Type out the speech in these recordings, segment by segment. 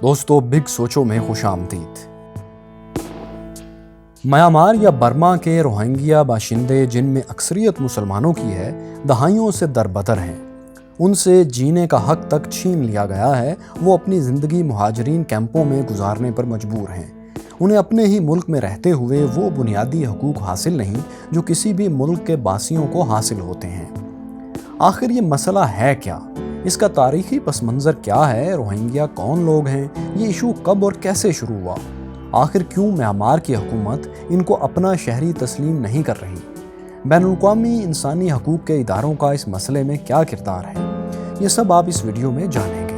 دوستو بگ سوچو میں خوش آمدید۔ میانمار یا برما کے روہنگیا باشندے جن میں اکثریت مسلمانوں کی ہے، دہائیوں سے دربدر ہیں۔ ان سے جینے کا حق تک چھین لیا گیا ہے۔ وہ اپنی زندگی مہاجرین کیمپوں میں گزارنے پر مجبور ہیں۔ انہیں اپنے ہی ملک میں رہتے ہوئے وہ بنیادی حقوق حاصل نہیں جو کسی بھی ملک کے باسیوں کو حاصل ہوتے ہیں۔ آخر یہ مسئلہ ہے کیا؟ اس کا تاریخی پس منظر کیا ہے؟ روہنگیا کون لوگ ہیں؟ یہ ایشو کب اور کیسے شروع ہوا؟ آخر کیوں میانمار کی حکومت ان کو اپنا شہری تسلیم نہیں کر رہی؟ بین الاقوامی انسانی حقوق کے اداروں کا اس مسئلے میں کیا کردار ہے؟ یہ سب آپ اس ویڈیو میں جانیں گے۔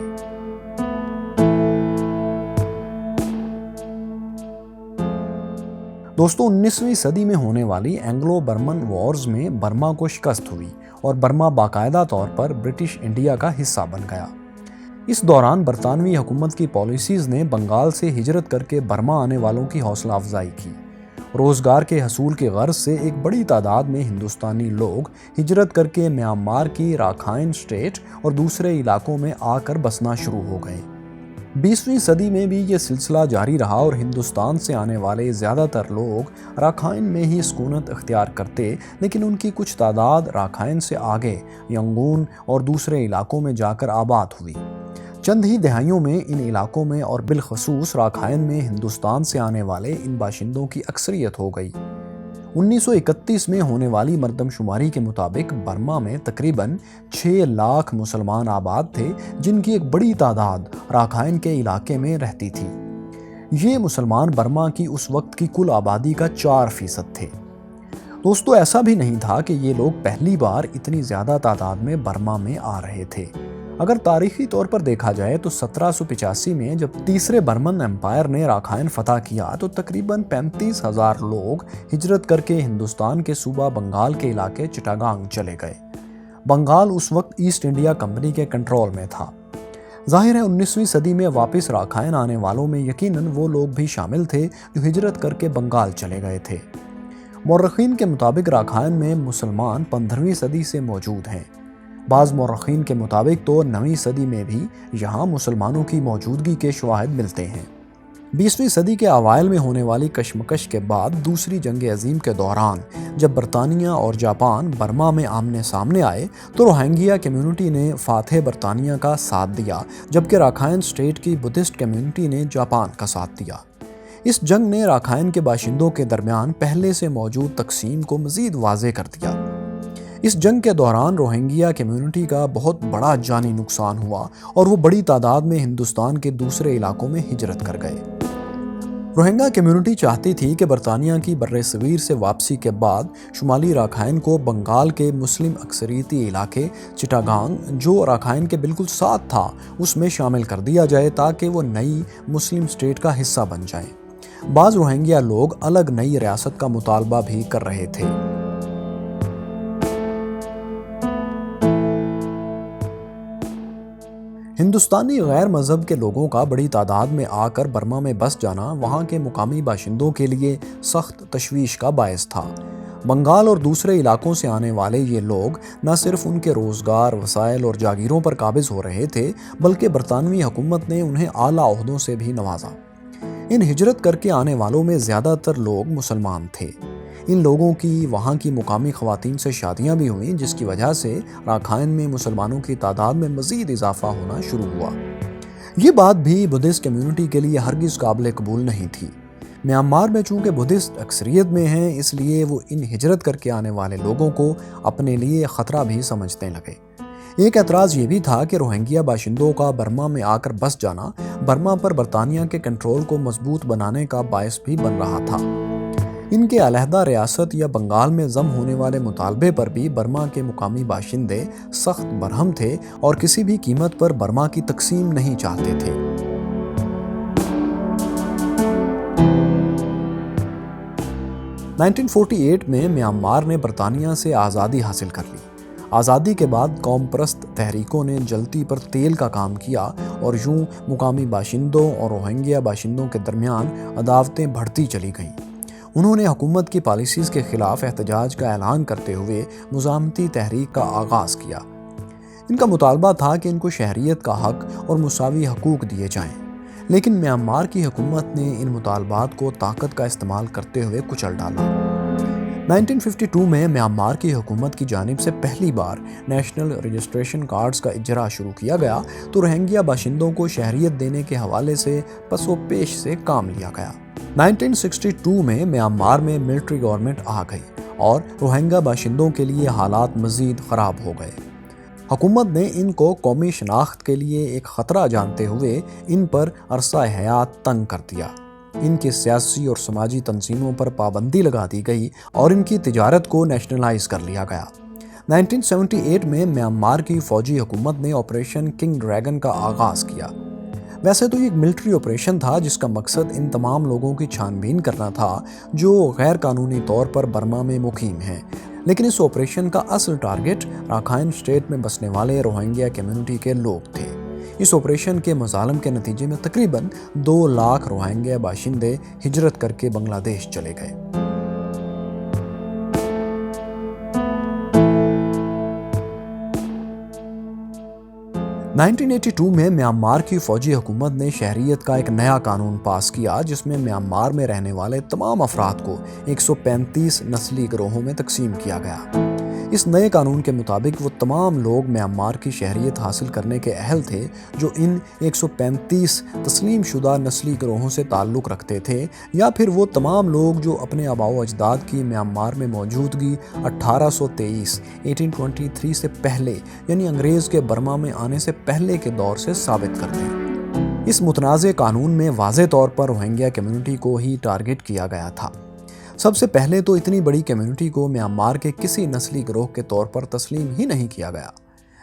دوستو 19ویں صدی میں ہونے والی اینگلو برمن وارز میں برما کو شکست ہوئی اور برما باقاعدہ طور پر برٹش انڈیا کا حصہ بن گیا۔ اس دوران برطانوی حکومت کی پالیسیز نے بنگال سے ہجرت کر کے برما آنے والوں کی حوصلہ افزائی کی۔ روزگار کے حصول کی غرض سے ایک بڑی تعداد میں ہندوستانی لوگ ہجرت کر کے میانمار کی راکھائن اسٹیٹ اور دوسرے علاقوں میں آ کر بسنا شروع ہو گئے۔ 20ویں صدی میں بھی یہ سلسلہ جاری رہا اور ہندوستان سے آنے والے زیادہ تر لوگ راکھائن میں ہی سکونت اختیار کرتے، لیکن ان کی کچھ تعداد راکھائن سے آگے ینگون اور دوسرے علاقوں میں جا کر آباد ہوئی۔ چند ہی دہائیوں میں ان علاقوں میں اور بالخصوص راکھائن میں ہندوستان سے آنے والے ان باشندوں کی اکثریت ہو گئی۔ 1931 میں ہونے والی مردم شماری کے مطابق برما میں تقریباً 6 لاکھ مسلمان آباد تھے، جن کی ایک بڑی تعداد راکھائن کے علاقے میں رہتی تھی۔ یہ مسلمان برما کی اس وقت کی کل آبادی کا 4% تھے۔ دوستو ایسا بھی نہیں تھا کہ یہ لوگ پہلی بار اتنی زیادہ تعداد میں برما میں آ رہے تھے۔ اگر تاریخی طور پر دیکھا جائے تو 1785 میں جب تیسرے برمن امپائر نے راکھائن فتح کیا تو تقریباً 35,000 لوگ ہجرت کر کے ہندوستان کے صوبہ بنگال کے علاقے چٹاگانگ چلے گئے۔ بنگال اس وقت ایسٹ انڈیا کمپنی کے کنٹرول میں تھا۔ ظاہر ہے 19ویں صدی میں واپس راکھائن آنے والوں میں یقیناً وہ لوگ بھی شامل تھے جو ہجرت کر کے بنگال چلے گئے تھے۔ مورخین کے مطابق راکھائن میں مسلمان 15ویں صدی سے موجود ہیں۔ بعض مورخین کے مطابق تو 9ویں صدی میں بھی یہاں مسلمانوں کی موجودگی کے شواہد ملتے ہیں۔ 20ویں صدی کے اوائل میں ہونے والی کشمکش کے بعد دوسری جنگ عظیم کے دوران جب برطانیہ اور جاپان برما میں آمنے سامنے آئے تو روہنگیا کمیونٹی نے فاتح برطانیہ کا ساتھ دیا، جبکہ راکھائن اسٹیٹ کی بدھسٹ کمیونٹی نے جاپان کا ساتھ دیا۔ اس جنگ نے راکھائن کے باشندوں کے درمیان پہلے سے موجود تقسیم کو مزید واضح کر دیا۔ اس جنگ کے دوران روہنگیا کمیونٹی کا بہت بڑا جانی نقصان ہوا اور وہ بڑی تعداد میں ہندوستان کے دوسرے علاقوں میں ہجرت کر گئے۔ روہنگیا کمیونٹی چاہتی تھی کہ برطانیہ کی برصغیر سے واپسی کے بعد شمالی راکھائن کو بنگال کے مسلم اکثریتی علاقے چٹاگانگ، جو راکھائن کے بالکل ساتھ تھا، اس میں شامل کر دیا جائے تاکہ وہ نئی مسلم اسٹیٹ کا حصہ بن جائیں۔ بعض روہنگیا لوگ الگ نئی ریاست کا مطالبہ بھی کر رہے تھے۔ ہندوستانی غیر مذہب کے لوگوں کا بڑی تعداد میں آ کر برما میں بس جانا وہاں کے مقامی باشندوں کے لیے سخت تشویش کا باعث تھا۔ بنگال اور دوسرے علاقوں سے آنے والے یہ لوگ نہ صرف ان کے روزگار، وسائل اور جاگیروں پر قابض ہو رہے تھے، بلکہ برطانوی حکومت نے انہیں اعلیٰ عہدوں سے بھی نوازا۔ ان ہجرت کر کے آنے والوں میں زیادہ تر لوگ مسلمان تھے۔ ان لوگوں کی وہاں کی مقامی خواتین سے شادیاں بھی ہوئیں، جس کی وجہ سے راکھائن میں مسلمانوں کی تعداد میں مزید اضافہ ہونا شروع ہوا۔ یہ بات بھی بدھسٹ کمیونٹی کے لیے ہرگز قابل قبول نہیں تھی۔ میانمار میں چونکہ بدھسٹ اکثریت میں ہیں، اس لیے وہ ان ہجرت کر کے آنے والے لوگوں کو اپنے لیے خطرہ بھی سمجھنے لگے۔ ایک اعتراض یہ بھی تھا کہ روہنگیا باشندوں کا برما میں آ کر بس جانا برما پر برطانیہ کے کنٹرول کو مضبوط بنانے کا باعث بھی بن رہا تھا۔ ان کے علیحدہ ریاست یا بنگال میں ضم ہونے والے مطالبے پر بھی برما کے مقامی باشندے سخت برہم تھے اور کسی بھی قیمت پر برما کی تقسیم نہیں چاہتے تھے۔ – 1948 میں میانمار نے برطانیہ سے آزادی حاصل کر لی۔ آزادی کے بعد قوم پرست تحریکوں نے جلتی پر تیل کا کام کیا اور یوں مقامی باشندوں اور روہنگیا باشندوں کے درمیان عداوتیں بڑھتی چلی گئیں۔ انہوں نے حکومت کی پالیسیز کے خلاف احتجاج کا اعلان کرتے ہوئے مزاحمتی تحریک کا آغاز کیا۔ ان کا مطالبہ تھا کہ ان کو شہریت کا حق اور مساوی حقوق دیے جائیں۔ لیکن میانمار کی حکومت نے ان مطالبات کو طاقت کا استعمال کرتے ہوئے کچل ڈالا۔ 1952 میں میانمار کی حکومت کی جانب سے پہلی بار نیشنل رجسٹریشن کارڈز کا اجرا شروع کیا گیا تو روہنگیا باشندوں کو شہریت دینے کے حوالے سے پس و پیش سے کام لیا گیا۔ 1962 میں میانمار میں ملٹری گورنمنٹ آ گئی اور روہنگیا باشندوں کے لیے حالات مزید خراب ہو گئے۔ حکومت نے ان کو قومی شناخت کے لیے ایک خطرہ جانتے ہوئے ان پر عرصہ حیات تنگ کر دیا۔ ان کی سیاسی اور سماجی تنظیموں پر پابندی لگا دی گئی اور ان کی تجارت کو نیشنلائز کر لیا گیا۔ 1978 میں میانمار کی فوجی حکومت نے آپریشن کنگ ڈریگن کا آغاز کیا۔ ویسے تو یہ ایک ملٹری آپریشن تھا جس کا مقصد ان تمام لوگوں کی چھان بین کرنا تھا جو غیر قانونی طور پر برما میں مقیم ہیں، لیکن اس آپریشن کا اصل ٹارگٹ راکھائن اسٹیٹ میں بسنے والے روہنگیا کمیونٹی کے لوگ تھے۔ اس آپریشن کے مظالم کے نتیجے میں تقریباً 2 لاکھ روہنگیا باشندے ہجرت کر کے بنگلہ دیش چلے گئے۔ 1982 میں میانمار کی فوجی حکومت نے شہریت کا ایک نیا قانون پاس کیا جس میں میانمار میں رہنے والے تمام افراد کو 135 نسلی گروہوں میں تقسیم کیا گیا۔ اس نئے قانون کے مطابق وہ تمام لوگ میانمار کی شہریت حاصل کرنے کے اہل تھے جو ان 135 تسلیم شدہ نسلی گروہوں سے تعلق رکھتے تھے، یا پھر وہ تمام لوگ جو اپنے آباء و اجداد کی میانمار میں موجودگی 1823 سے پہلے یعنی انگریز کے برما میں آنے سے پہلے کے دور سے ثابت کرتے ہیں۔ اس متنازع قانون میں واضح طور پر روہنگیا کمیونٹی کو ہی ٹارگٹ کیا گیا تھا۔ سب سے پہلے تو اتنی بڑی کمیونٹی کو میانمار کے کسی نسلی گروہ کے طور پر تسلیم ہی نہیں کیا گیا۔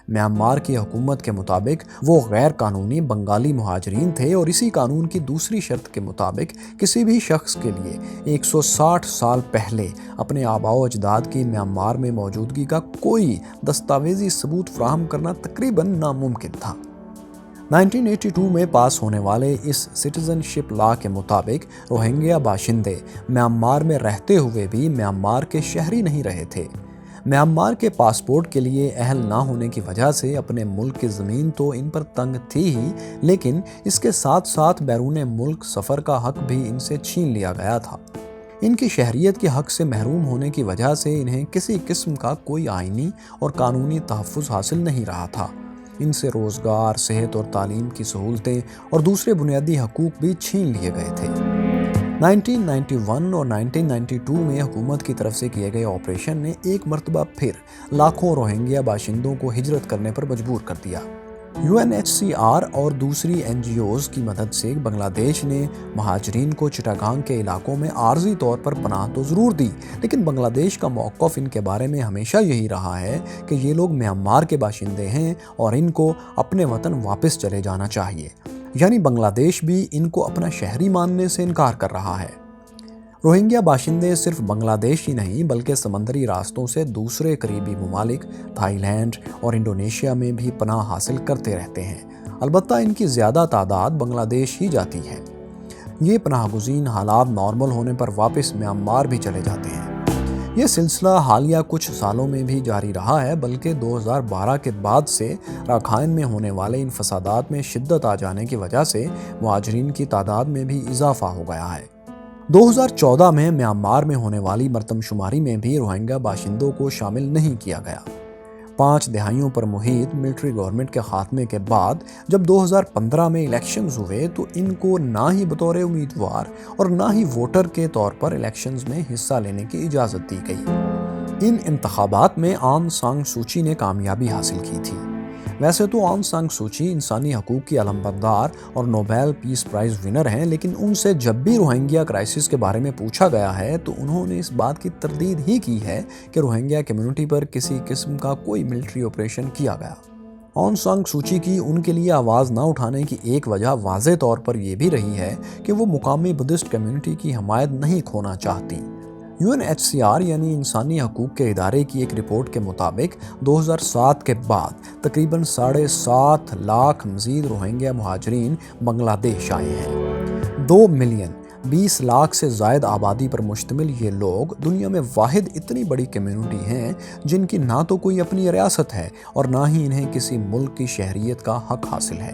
میانمار کی حکومت کے مطابق وہ غیر قانونی بنگالی مہاجرین تھے اور اسی قانون کی دوسری شرط کے مطابق کسی بھی شخص کے لیے 160 سال پہلے اپنے آباء و اجداد کی میانمار میں موجودگی کا کوئی دستاویزی ثبوت فراہم کرنا تقریباً ناممکن تھا۔ 1982 میں پاس ہونے والے اس سٹیزن شپ لا کے مطابق روہنگیا باشندے میانمار میں رہتے ہوئے بھی میانمار کے شہری نہیں رہے تھے۔ میانمار کے پاسپورٹ کے لیے اہل نہ ہونے کی وجہ سے اپنے ملک کی زمین تو ان پر تنگ تھی ہی، لیکن اس کے ساتھ ساتھ بیرون ملک سفر کا حق بھی ان سے چھین لیا گیا تھا۔ ان کی شہریت کے حق سے محروم ہونے کی وجہ سے انہیں کسی قسم کا کوئی آئینی اور قانونی تحفظ حاصل نہیں رہا تھا۔ ان سے روزگار، صحت اور تعلیم کی سہولتیں اور دوسرے بنیادی حقوق بھی چھین لیے گئے تھے۔ 1991 اور 1992 میں حکومت کی طرف سے کیے گئے آپریشن نے ایک مرتبہ پھر لاکھوں روہنگیا باشندوں کو ہجرت کرنے پر مجبور کر دیا۔ UNHCR اور دوسری NGOز کی مدد سے بنگلہ دیش نے مہاجرین کو چٹاگانگ کے علاقوں میں عارضی طور پر پناہ تو ضرور دی، لیکن بنگلہ دیش کا موقف ان کے بارے میں ہمیشہ یہی رہا ہے کہ یہ لوگ میانمار کے باشندے ہیں اور ان کو اپنے وطن واپس چلے جانا چاہیے، یعنی بنگلہ دیش بھی ان کو اپنا شہری ماننے سے انکار کر رہا ہے۔ روہنگیا باشندے صرف بنگلہ دیش ہی نہیں بلکہ سمندری راستوں سے دوسرے قریبی ممالک تھائی لینڈ اور انڈونیشیا میں بھی پناہ حاصل کرتے رہتے ہیں، البتہ ان کی زیادہ تعداد بنگلہ دیش ہی جاتی ہے۔ یہ پناہ گزین حالات نارمل ہونے پر واپس میانمار بھی چلے جاتے ہیں۔ یہ سلسلہ حالیہ کچھ سالوں میں بھی جاری رہا ہے، بلکہ 2012 کے بعد سے راکھائن میں ہونے والے ان فسادات میں شدت آ جانے کی وجہ سے مہاجرین کی تعداد میں بھی اضافہ ہو گیا ہے۔ 2014 میں میانمار میں ہونے والی مردم شماری میں بھی روہنگیا باشندوں کو شامل نہیں کیا گیا۔ 5 دہائیوں پر محیط ملٹری گورنمنٹ کے خاتمے کے بعد جب 2015 میں الیکشنز ہوئے تو ان کو نہ ہی بطور امیدوار اور نہ ہی ووٹر کے طور پر الیکشنز میں حصہ لینے کی اجازت دی گئی۔ ان انتخابات میں آنگ سان سوچی نے کامیابی حاصل کی تھی۔ ویسے تو آنگ سان سوچی انسانی حقوق کی علمبردار اور نوبیل پیس پرائز ونر ہیں، لیکن ان سے جب بھی روہنگیا کرائسس کے بارے میں پوچھا گیا ہے تو انہوں نے اس بات کی تردید ہی کی ہے کہ روہنگیا کمیونٹی پر کسی قسم کا کوئی ملٹری آپریشن کیا گیا۔ آنگ سان سوچی کی ان کے لیے آواز نہ اٹھانے کی ایک وجہ واضح طور پر یہ بھی رہی ہے کہ وہ مقامی بدھسٹ کمیونٹی کی حمایت نہیں کھونا چاہتی۔ UNHCR یعنی انسانی حقوق کے ادارے کی ایک رپورٹ کے مطابق 2007 کے بعد تقریباً 7.5 لاکھ مزید روہنگیا مہاجرین بنگلہ دیش آئے ہیں۔ 2 ملین 20 لاکھ سے زائد آبادی پر مشتمل یہ لوگ دنیا میں واحد اتنی بڑی کمیونٹی ہیں جن کی نہ تو کوئی اپنی ریاست ہے اور نہ ہی انہیں کسی ملک کی شہریت کا حق حاصل ہے۔